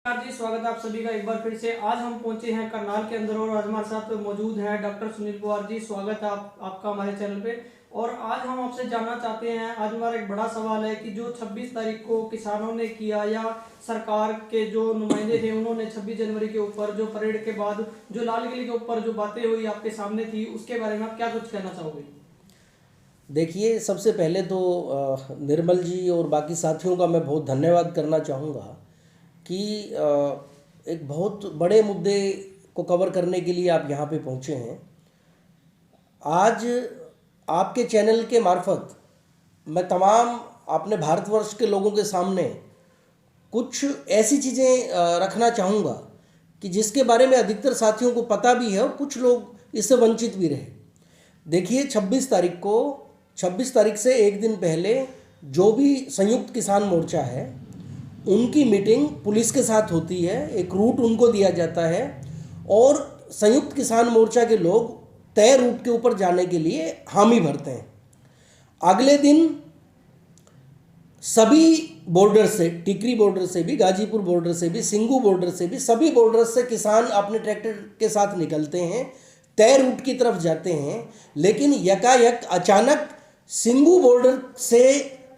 जी, स्वागत है आप सभी का एक बार फिर से। आज हम पहुंचे हैं करनाल के अंदर और आज हमारे साथ मौजूद हैं डॉक्टर सुनील पवार जी। स्वागत है आपका हमारे चैनल पे। और आज हम आपसे जानना चाहते हैं, आज हमारा एक बड़ा सवाल है कि जो 26 तारीख को किसानों ने किया या सरकार के जो नुमाइंदे थे उन्होंने 26 जनवरी के ऊपर जो परेड के बाद जो लाल किले के ऊपर जो बातें हुई आपके सामने थी, उसके बारे में आप क्या कुछ कहना चाहोगे? देखिए, सबसे पहले तो निर्मल जी और बाकी साथियों का मैं बहुत धन्यवाद करना चाहूँगा कि एक बहुत बड़े मुद्दे को कवर करने के लिए आप यहाँ पे पहुँचे हैं। आज आपके चैनल के मार्फत मैं तमाम अपने भारतवर्ष के लोगों के सामने कुछ ऐसी चीज़ें रखना चाहूँगा कि जिसके बारे में अधिकतर साथियों को पता भी है और कुछ लोग इससे वंचित भी रहे। देखिए, 26 तारीख से एक दिन पहले जो भी संयुक्त किसान मोर्चा है उनकी मीटिंग पुलिस के साथ होती है, एक रूट उनको दिया जाता है और संयुक्त किसान मोर्चा के लोग तय रूट के ऊपर जाने के लिए हामी भरते हैं। अगले दिन सभी बॉर्डर से, टिकरी बॉर्डर से भी, गाजीपुर बॉर्डर से भी, सिंगू बॉर्डर से भी, सभी बॉर्डर से किसान अपने ट्रैक्टर के साथ निकलते हैं, तय रूट की तरफ जाते हैं। लेकिन यकायक अचानक सिंगू बॉर्डर से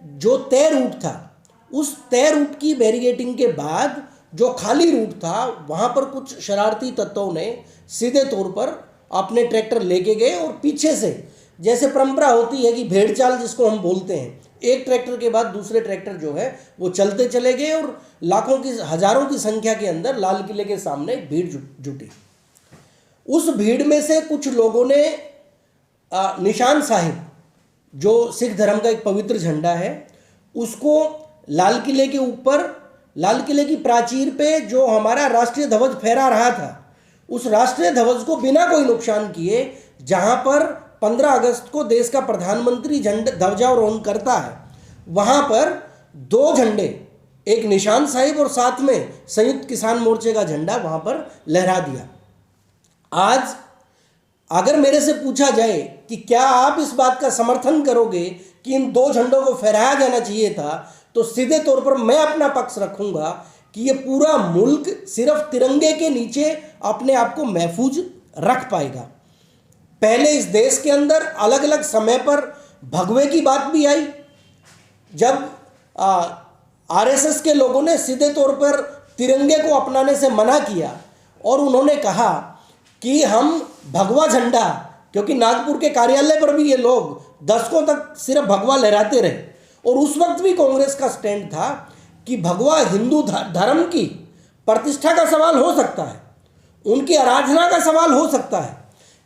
जो तय रूट था, उस तय रूट की बैरिकेडिंग के बाद जो खाली रूट था वहाँ पर कुछ शरारती तत्वों ने सीधे तौर पर अपने ट्रैक्टर लेके गए और पीछे से, जैसे परंपरा होती है कि भेड़चाल जिसको हम बोलते हैं, एक ट्रैक्टर के बाद दूसरे ट्रैक्टर जो है वो चलते चले गए और लाखों की, हजारों की संख्या के अंदर लाल किले के सामने भीड़ जुटी। उस भीड़ में से कुछ लोगों ने निशान साहिब, जो सिख धर्म का एक पवित्र झंडा है, उसको लाल किले के ऊपर, लाल किले की प्राचीर पे जो हमारा राष्ट्रीय ध्वज फहरा रहा था, उस राष्ट्रीय ध्वज को बिना कोई नुकसान किए, जहां पर 15 अगस्त को देश का प्रधानमंत्री ध्वजारोहण करता है, वहां पर दो झंडे, एक निशान साहिब और साथ में संयुक्त किसान मोर्चे का झंडा वहां पर लहरा दिया। आज अगर मेरे से पूछा जाए कि क्या आप इस बात का समर्थन करोगे कि इन दो झंडों को फहराया जाना चाहिए था, तो सीधे तौर पर मैं अपना पक्ष रखूंगा कि ये पूरा मुल्क सिर्फ तिरंगे के नीचे अपने आप को महफूज रख पाएगा। पहले इस देश के अंदर अलग अलग समय पर भगवे की बात भी आई, जब आरएसएस के लोगों ने सीधे तौर पर तिरंगे को अपनाने से मना किया और उन्होंने कहा कि हम भगवा झंडा, क्योंकि नागपुर के कार्यालय पर भी ये लोग दशकों तक सिर्फ भगवा लहराते रहे और उस वक्त भी कांग्रेस का स्टैंड था कि भगवा हिंदू धर्म की प्रतिष्ठा का सवाल हो सकता है, उनकी आराधना का सवाल हो सकता है,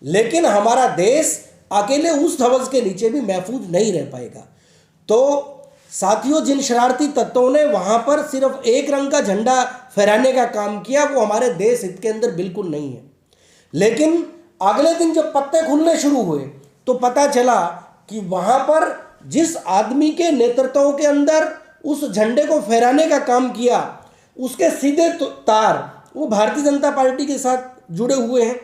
लेकिन हमारा देश अकेले उस ध्वज के नीचे भी महफूज नहीं रह पाएगा। तो साथियों, जिन शरारती तत्वों ने वहां पर सिर्फ एक रंग का झंडा फहराने का काम किया, वो हमारे देश हित के अंदर बिल्कुल नहीं है। लेकिन अगले दिन जब पत्ते खुलने शुरू हुए तो पता चला कि वहां पर जिस आदमी के नेतृत्व के अंदर उस झंडे को फहराने का काम किया, उसके सीधे तार वो भारतीय जनता पार्टी के साथ जुड़े हुए हैं।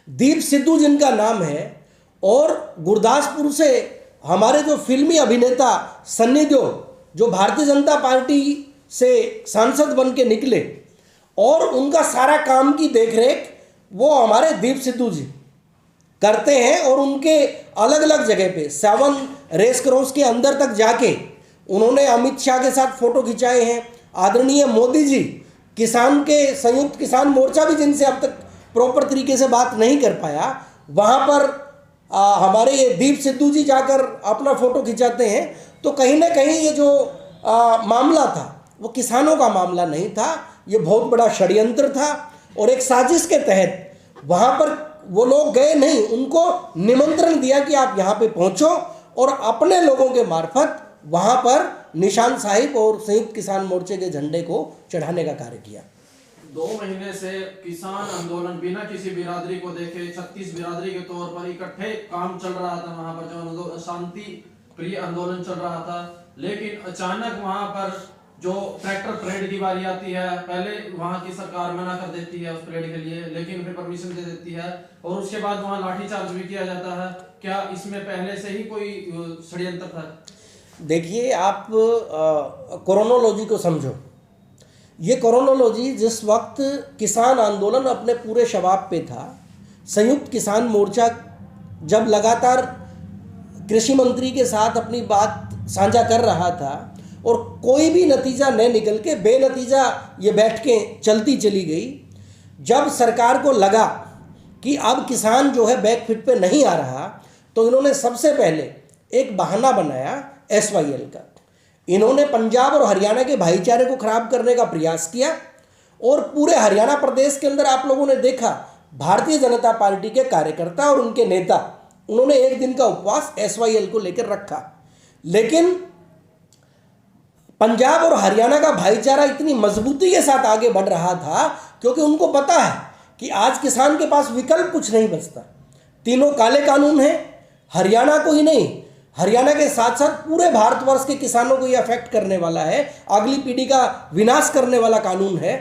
दीप सिद्धू जिनका नाम है, और गुरदासपुर से हमारे जो फिल्मी अभिनेता सन्नी देओल, जो भारतीय जनता पार्टी से सांसद बन के निकले, और उनका सारा काम की देखरेख वो हमारे दीप सिद्धू जी करते हैं। और उनके अलग अलग जगह पे 7 रेस क्रॉस के अंदर तक जाके उन्होंने अमित शाह के साथ फोटो खिंचाए हैं। आदरणीय मोदी जी, किसान के संयुक्त किसान मोर्चा भी जिनसे अब तक प्रॉपर तरीके से बात नहीं कर पाया, वहाँ पर हमारे दीप सिद्धू जी जाकर अपना फोटो खिंचाते हैं। तो कहीं ना कहीं ये जो मामला था वो किसानों का मामला नहीं था, ये बहुत बड़ा षड्यंत्र था और एक साजिश के तहत वहाँ पर वो लोग गए नहीं, उनको निमंत्रण दिया कि आप यहाँ पे पहुँचो और अपने लोगों के मार्फत वहाँ पर निशान साहिब और संयुक्त किसान मोर्चे के झंडे को चढ़ाने का कार्य किया। 2 महीने से किसान आंदोलन बिना किसी बिरादरी को देखे 36 बिरादरी के तौर पर इकट्ठे काम चल रहा था, वहां पर जो शांति प्रिय आंदोलन चल रहा था। लेकिन अचानक वहां पर जो ट्रैक्टर परेड की बारी आती है, पहले वहां की सरकार मना कर देती है उस परेड के लिए, लेकिन फिर परमिशन दे देती है और उसके बाद वहां लाठीचार्ज भी किया जाता है। क्या इसमें पहले से ही कोई षड्यंत्र था? देखिए, आप क्रोनोलॉजी को समझो। ये क्रोनोलॉजी जिस वक्त किसान आंदोलन अपने पूरे शबाब पे था, संयुक्त किसान मोर्चा जब लगातार कृषि मंत्री के साथ अपनी बात साझा कर रहा था और कोई भी नतीजा न निकल के बेनतीजा ये बैठकें चलती चली गई, जब सरकार को लगा कि अब किसान जो है बैकफिट पे नहीं आ रहा, तो इन्होंने सबसे पहले एक बहाना बनाया SYL का। इन्होंने पंजाब और हरियाणा के भाईचारे को खराब करने का प्रयास किया और पूरे हरियाणा प्रदेश के अंदर आप लोगों ने देखा भारतीय जनता पार्टी के कार्यकर्ता और उनके नेता, उन्होंने एक दिन का उपवास SYL को लेकर रखा। लेकिन पंजाब और हरियाणा का भाईचारा इतनी मजबूती के साथ आगे बढ़ रहा था क्योंकि उनको पता है कि आज किसान के पास विकल्प कुछ नहीं बचता। तीनों काले कानून हैं, हरियाणा को ही नहीं, हरियाणा के साथ साथ पूरे भारतवर्ष के किसानों को ये अफेक्ट करने वाला है, अगली पीढ़ी का विनाश करने वाला कानून है।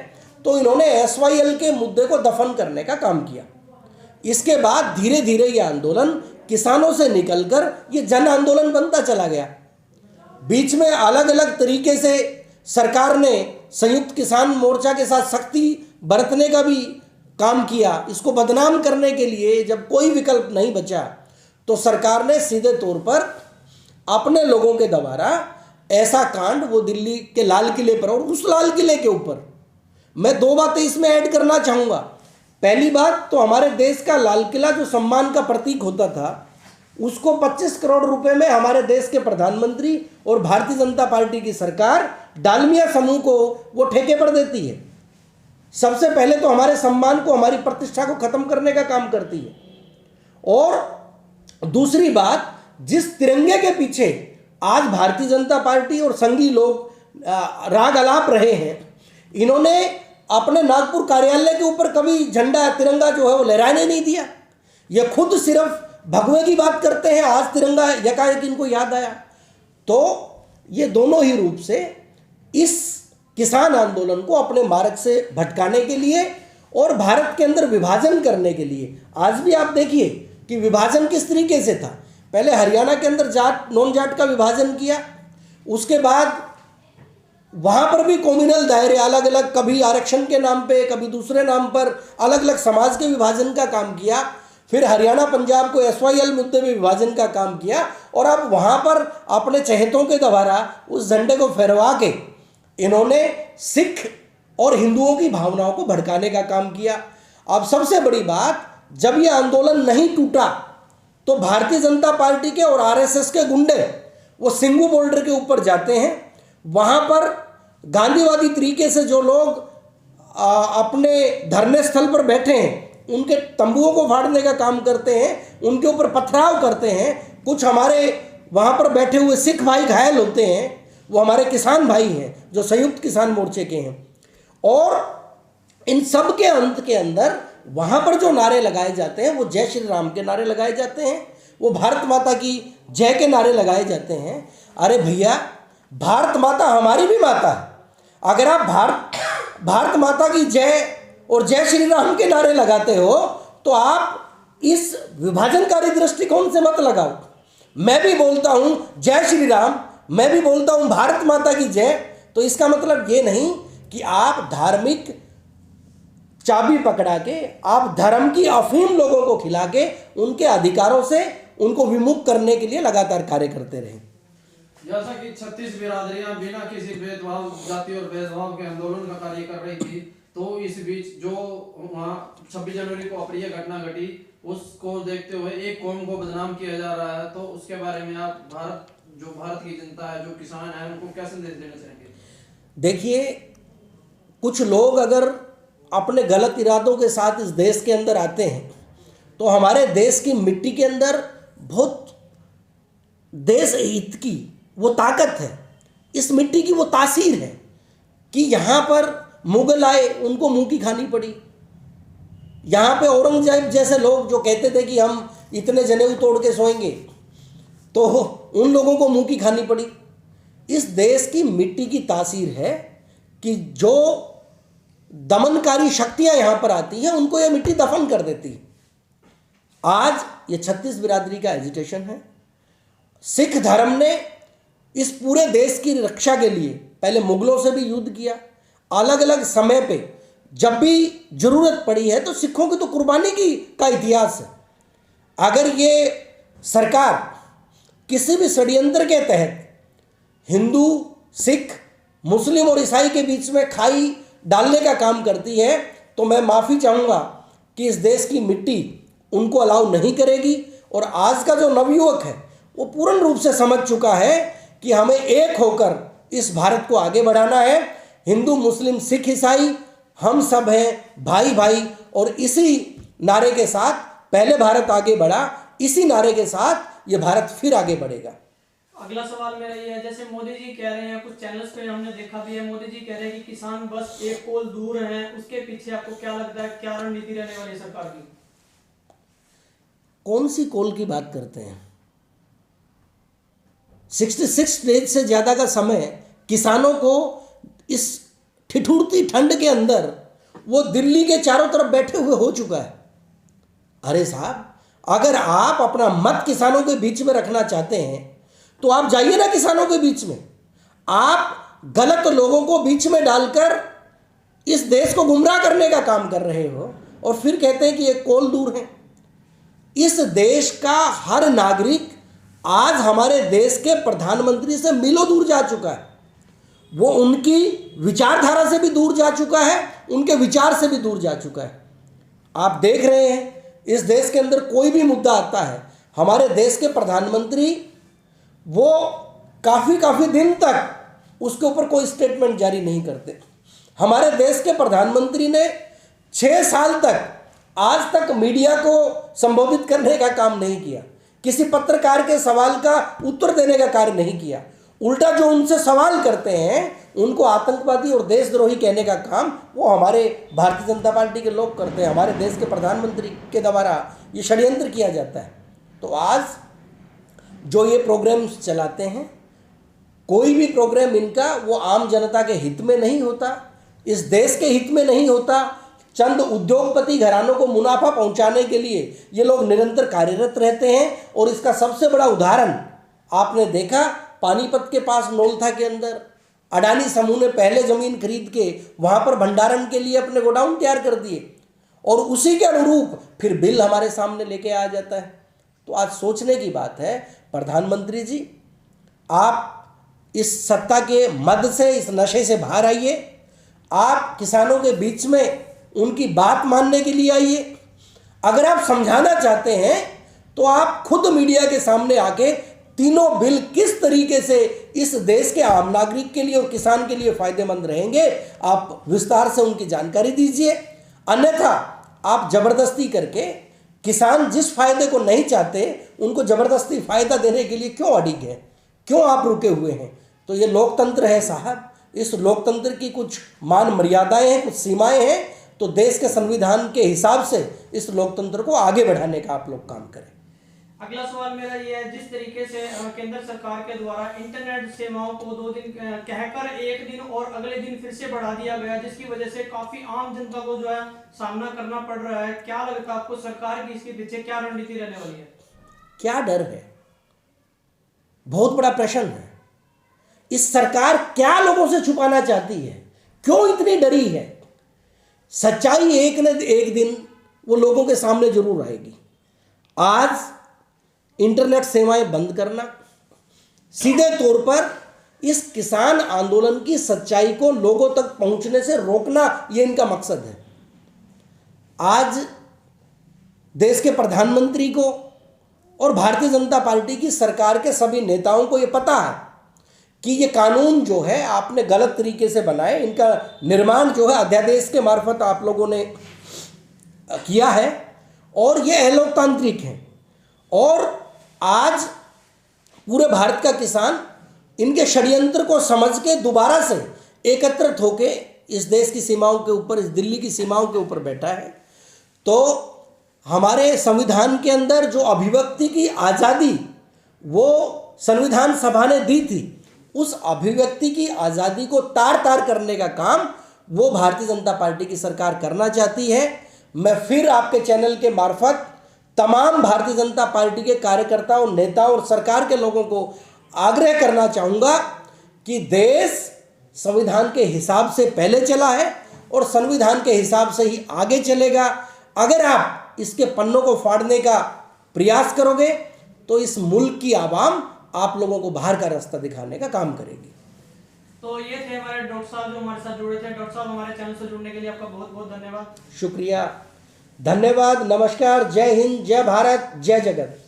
तो इन्होंने SYL के मुद्दे को दफन करने का काम किया। इसके बाद धीरे धीरे ये आंदोलन किसानों से निकलकर ये जन आंदोलन बनता चला गया। बीच में अलग अलग तरीके से सरकार ने संयुक्त किसान मोर्चा के साथ सख्ती बरतने का भी काम किया। इसको बदनाम करने के लिए जब कोई विकल्प नहीं बचा तो सरकार ने सीधे तौर पर अपने लोगों के द्वारा ऐसा कांड, वो दिल्ली के लाल किले पर और उस लाल किले के ऊपर मैं दो बातें इसमें ऐड करना चाहूँगा। पहली बात तो हमारे देश का लाल किला जो सम्मान का प्रतीक होता था, उसको 25 करोड़ रुपए में हमारे देश के प्रधानमंत्री और भारतीय जनता पार्टी की सरकार डालमिया समूह को वो ठेके पर देती है। सबसे पहले तो हमारे सम्मान को, हमारी प्रतिष्ठा को खत्म करने का काम करती है। और दूसरी बात, जिस तिरंगे के पीछे आज भारतीय जनता पार्टी और संघी लोग राग अलाप रहे हैं, इन्होंने अपने नागपुर कार्यालय के ऊपर कभी झंडा तिरंगा जो है वो लहराने नहीं दिया। ये खुद सिर्फ भगवे की बात करते हैं, आज तिरंगा यकायक इनको याद आया। तो ये दोनों ही रूप से इस किसान आंदोलन को अपने मार्ग से भटकाने के लिए और भारत के अंदर विभाजन करने के लिए, आज भी आप देखिए कि विभाजन किस तरीके से था। पहले हरियाणा के अंदर जाट नॉन जाट का विभाजन किया, उसके बाद वहाँ पर भी कम्युनल दायरे अलग अलग, कभी आरक्षण के नाम पे, कभी दूसरे नाम पर अलग अलग समाज के विभाजन का काम किया। फिर हरियाणा पंजाब को SYL मुद्दे में विभाजन का काम किया और अब वहाँ पर अपने चहेतों के द्वारा उस झंडे को फहरवा के इन्होंने सिख और हिंदुओं की भावनाओं को भड़काने का काम किया। अब सबसे बड़ी बात, जब ये आंदोलन नहीं टूटा तो भारतीय जनता पार्टी के और RSS के गुंडे वो सिंगू बॉर्डर के ऊपर जाते हैं। वहाँ पर गांधीवादी तरीके से जो लोग अपने धरने स्थल पर बैठे हैं उनके तंबुओं को फाड़ने का काम करते हैं, उनके ऊपर पथराव करते हैं। कुछ हमारे वहाँ पर बैठे हुए सिख भाई घायल होते हैं, वो हमारे किसान भाई हैं जो संयुक्त किसान मोर्चे के हैं। और इन सब के अंत के अंदर वहाँ पर जो नारे लगाए जाते हैं वो जय श्री राम के नारे लगाए जाते हैं, वो भारत माता की जय के नारे लगाए जाते हैं। अरे भैया, भारत माता हमारी भी माता है। अगर आप भारत माता की जय और जय श्री राम के नारे लगाते हो तो आप इस विभाजनकारी दृष्टिकोण से मत लगाओ। मैं भी बोलता हूँ जय श्री राम, मैं भी बोलता हूँ भारत माता की जय, तो इसका मतलब ये नहीं कि आप धार्मिक चाबी पकड़ा के, आप धर्म की अफीम लोगों को खिला के उनके अधिकारों से उनको विमुख करने के लिए लगातार कार्य करते रहे। जैसा कि 36 बिरादरियां बिना किसी भेदभाव, जाति और भेदभाव के आंदोलन का कार्य कर रही थी, तो इस बीच जो वहाँ 26 जनवरी को अप्रिय घटना घटी, उसको देखते हुए एक कौम को बदनाम किया जा रहा है। तो उसके बारे में आप भारत की जनता है, जो किसान है, उनको क्या संदेश देना चाहेंगे? देखिए, कुछ लोग अगर अपने गलत इरादों के साथ इस देश के अंदर आते हैं तो हमारे देश की मिट्टी के अंदर बहुत देश हित की वो ताकत है, इस मिट्टी की वो तासीर है कि यहाँ पर मुगल आए, उनको मुंह की खानी पड़ी। यहाँ पे औरंगजेब जैसे लोग जो कहते थे कि हम इतने जनेऊ तोड़ के सोएंगे, तो उन लोगों को मुंह की खानी पड़ी। इस देश की मिट्टी की तासीर है कि जो दमनकारी शक्तियां यहाँ पर आती हैं उनको ये मिट्टी दफन कर देती है। आज ये 36 बिरादरी का एजिटेशन है। सिख धर्म ने इस पूरे देश की रक्षा के लिए पहले मुगलों से भी युद्ध किया, अलग अलग समय पे जब भी जरूरत पड़ी है तो सिखों की तो कुर्बानी की का इतिहास है। अगर ये सरकार किसी भी षड्यंत्र के तहत हिंदू, सिख, मुस्लिम और ईसाई के बीच में खाई डालने का काम करती है तो मैं माफ़ी चाहूँगा कि इस देश की मिट्टी उनको अलाउ नहीं करेगी। और आज का जो नवयुवक है वो पूर्ण रूप से समझ चुका है कि हमें एक होकर इस भारत को आगे बढ़ाना है। हिंदू, मुस्लिम, सिख, ईसाई हम सब हैं भाई भाई। और इसी नारे के साथ पहले भारत आगे बढ़ा, इसी नारे के साथ ये भारत फिर आगे बढ़ेगा। अगला सवाल मेरा ये है, जैसे मोदी जी कह रहे हैं, कुछ चैनल्स पे हमने देखा भी है, मोदी जी कह रहे हैं कि किसान बस एक कोल दूर हैं, उसके पीछे आपको क्या लगता है, क्या रणनीति रहने वाली है सरकार की? कौन सी कोल की बात करते हैं? 66 डेज से ज़्यादा का समय किसानों को इस ठिठुरती ठंड के अंदर वो दिल्ली के चारों तरफ बैठे हुए हो चुका है। अरे साहब, अगर आप अपना मत किसानों के बीच में रखना चाहते हैं तो आप जाइए ना किसानों के बीच में। आप गलत लोगों को बीच में डालकर इस देश को गुमराह करने का काम कर रहे हो और फिर कहते हैं कि ये कोल दूर है। इस देश का हर नागरिक आज हमारे देश के प्रधानमंत्री से मीलों दूर जा चुका है। वो उनकी विचारधारा से भी दूर जा चुका है, उनके विचार से भी दूर जा चुका है। आप देख रहे हैं इस देश के अंदर कोई भी मुद्दा आता है, हमारे देश के प्रधानमंत्री वो काफ़ी दिन तक उसके ऊपर कोई स्टेटमेंट जारी नहीं करते। हमारे देश के प्रधानमंत्री ने 6 साल तक आज तक मीडिया को संबोधित करने का काम नहीं किया, किसी पत्रकार के सवाल का उत्तर देने का कार्य नहीं किया। उल्टा जो उनसे सवाल करते हैं उनको आतंकवादी और देशद्रोही कहने का काम वो हमारे भारतीय जनता पार्टी के लोग करते हैं। हमारे देश के प्रधानमंत्री के द्वारा ये षड्यंत्र किया जाता है। तो आज जो ये प्रोग्राम्स चलाते हैं, कोई भी प्रोग्राम इनका वो आम जनता के हित में नहीं होता, इस देश के हित में नहीं होता। चंद उद्योगपति घरानों को मुनाफा पहुंचाने के लिए ये लोग निरंतर कार्यरत रहते हैं। और इसका सबसे बड़ा उदाहरण आपने देखा, पानीपत के पास नौलथा के अंदर अडानी समूह ने पहले ज़मीन खरीद के वहाँ पर भंडारण के लिए अपने गोडाउन तैयार कर दिए और उसी के अनुरूप फिर बिल हमारे सामने लेके आ जाता है। तो आज सोचने की बात है, प्रधानमंत्री जी आप इस सत्ता के मद से, इस नशे से बाहर आइए। आप किसानों के बीच में उनकी बात मानने के लिए आइए। अगर आप समझाना चाहते हैं तो आप खुद मीडिया के सामने आके तीनों बिल किस तरीके से इस देश के आम नागरिक के लिए और किसान के लिए फायदेमंद रहेंगे, आप विस्तार से उनकी जानकारी दीजिए। अन्यथा आप जबरदस्ती करके किसान जिस फायदे को नहीं चाहते उनको जबरदस्ती फायदा देने के लिए क्यों अड़िग हैं, क्यों आप रुके हुए हैं? तो ये लोकतंत्र है साहब। इस लोकतंत्र की कुछ मान मर्यादाएं हैं, कुछ सीमाएं हैं। तो देश के संविधान के हिसाब से इस लोकतंत्र को आगे बढ़ाने का आप लोग काम करें। अगला सवाल मेरा ये है, जिस तरीके से केंद्र सरकार के द्वारा इंटरनेट सेवाओं को 2 दिन कहकर 1 दिन और अगले दिन फिर से बढ़ा दिया गया, जिसकी वजह से काफी आम जनता को जो है सामना करना पड़ रहा है, क्या लगता है आपको सरकार की इसके पीछे क्या रणनीति रहने वाली है? क्या डर है? बहुत बड़ा प्रश्न है। इस सरकार क्या लोगों से छुपाना चाहती है? क्यों इतनी डरी है? सच्चाई एक न एक दिन वो लोगों के सामने जरूर आएगी। आज इंटरनेट सेवाएं बंद करना सीधे तौर पर इस किसान आंदोलन की सच्चाई को लोगों तक पहुंचने से रोकना, ये इनका मकसद है। आज देश के प्रधानमंत्री को और भारतीय जनता पार्टी की सरकार के सभी नेताओं को ये पता है कि ये कानून जो है आपने गलत तरीके से बनाए। इनका निर्माण जो है अध्यादेश के मार्फत आप लोगों ने किया है और ये अलोकतांत्रिक है। और आज पूरे भारत का किसान इनके षड्यंत्र को समझ के दोबारा से एकत्रित होके इस देश की सीमाओं के ऊपर, इस दिल्ली की सीमाओं के ऊपर बैठा है। तो हमारे संविधान के अंदर जो अभिव्यक्ति की आज़ादी वो संविधान सभा ने दी थी, उस अभिव्यक्ति की आज़ादी को तार तार करने का काम वो भारतीय जनता पार्टी की सरकार करना चाहती है। मैं फिर आपके चैनल के मार्फत तमाम भारतीय जनता पार्टी के कार्यकर्ताओं, नेताओं और सरकार के लोगों को आग्रह करना चाहूँगा कि देश संविधान के हिसाब से पहले चला है और संविधान के हिसाब से ही आगे चलेगा। अगर आप इसके पन्नों को फाड़ने का प्रयास करोगे तो इस मुल्क की आवाम आप लोगों को बाहर का रास्ता दिखाने का काम करेगी। तो ये थे हमारे डॉक्टर साहब जो हमारे साथ जुड़े थे। डॉक्टर साहब, हमारे चैनल से जुड़ने के लिए आपका बहुत बहुत धन्यवाद। शुक्रिया, धन्यवाद, नमस्कार, जय हिंद, जय भारत, जय जगत।